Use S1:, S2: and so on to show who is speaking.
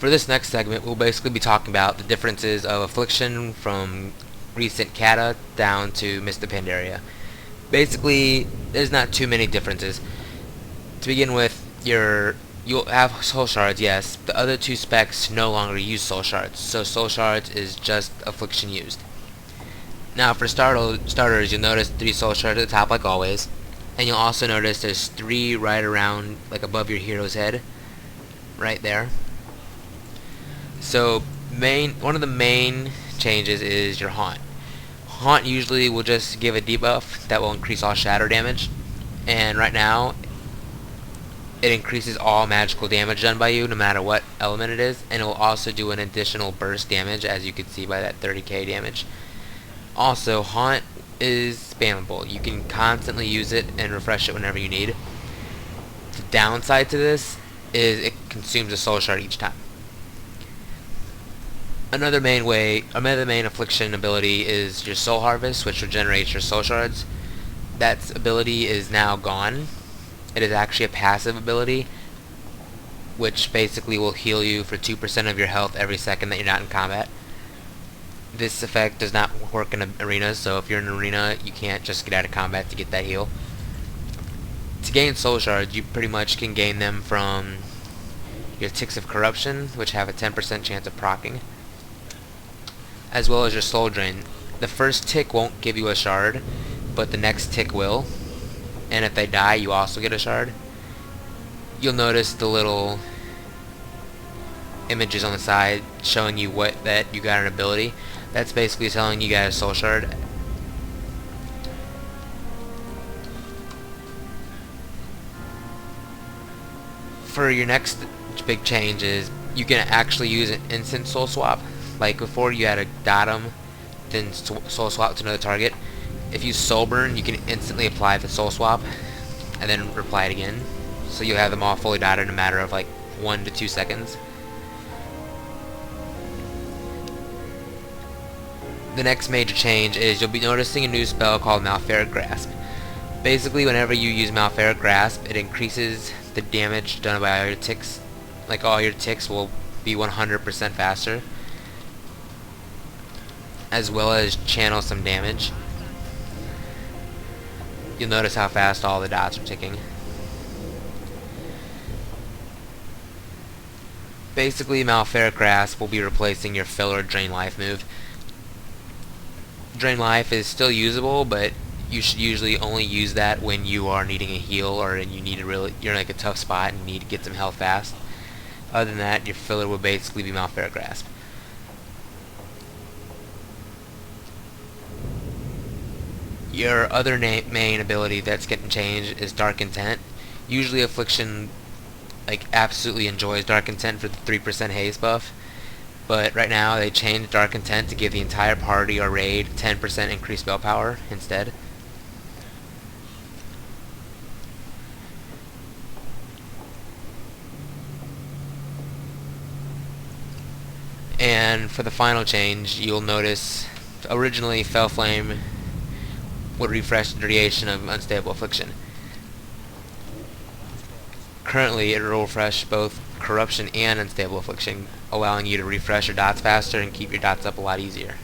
S1: For this next segment, we'll basically be talking about the differences of Affliction from recent Kata down to Mr. Pandaria. Basically, there's not too many differences. To begin with, you'll have soul shards, yes. The other two specs no longer use soul shards, so soul shards is just Affliction used. Now for starters, you'll notice 3 soul shards at the top like always, and you'll also notice there's 3 right around, like above your hero's head, right there. So one of the main changes is your Haunt. Haunt usually will just give a debuff that will increase all shatter damage, and right now it increases all magical damage done by you no matter what element it is, and it will also do an additional burst damage, as you can see by that 30k damage. Also, Haunt is spammable. You can constantly use it and refresh it whenever you need. The downside to this is it consumes a soul shard each time. Another main Affliction ability is your Soul Harvest, which regenerates your soul shards. That ability is now gone. It is actually a passive ability, which basically will heal you for 2% of your health every second that you're not in combat. This effect does not work in arenas, so if you're in an arena, you can't just get out of combat to get that heal. To gain soul shards, you pretty much can gain them from your Ticks of Corruption, which have a 10% chance of proccing, as well as your Soul Drain. The first tick won't give you a shard, but the next tick will, and if they die, you also get a shard. You'll notice the little images on the side showing you that you got an ability. That's basically telling you got a soul shard. For your next big change is you can actually use an instant soul swap. Like before, you had to dot them, then soul swap to another target. If you soul burn, you can instantly apply the soul swap and then apply it again, so you'll have them all fully dotted in a matter of like 1 to 2 seconds. The next major change is you'll be noticing a new spell called Malfaric Grasp. Basically, whenever you use Malfaric Grasp, it increases the damage done by all your ticks. Like all your ticks will be 100% faster, as well as channel some damage. You'll notice how fast all the dots are ticking. Basically, Malfaric Grasp will be replacing your filler Drain Life move. Drain Life is still usable, but you should usually only use that when you are needing a heal or you're in like a tough spot and need to get some health fast. Other than that, your filler will basically be Malfaric Grasp. Your other main ability that's getting changed is Dark Intent. Usually Affliction absolutely enjoys Dark Intent for the 3% haste buff, but right now they changed Dark Intent to give the entire party or raid 10% increased spell power instead. And for the final change, you'll notice originally Fell Flame would refresh the duration of Unstable Affliction. Currently, it will refresh both Corruption and Unstable Affliction, allowing you to refresh your dots faster and keep your dots up a lot easier.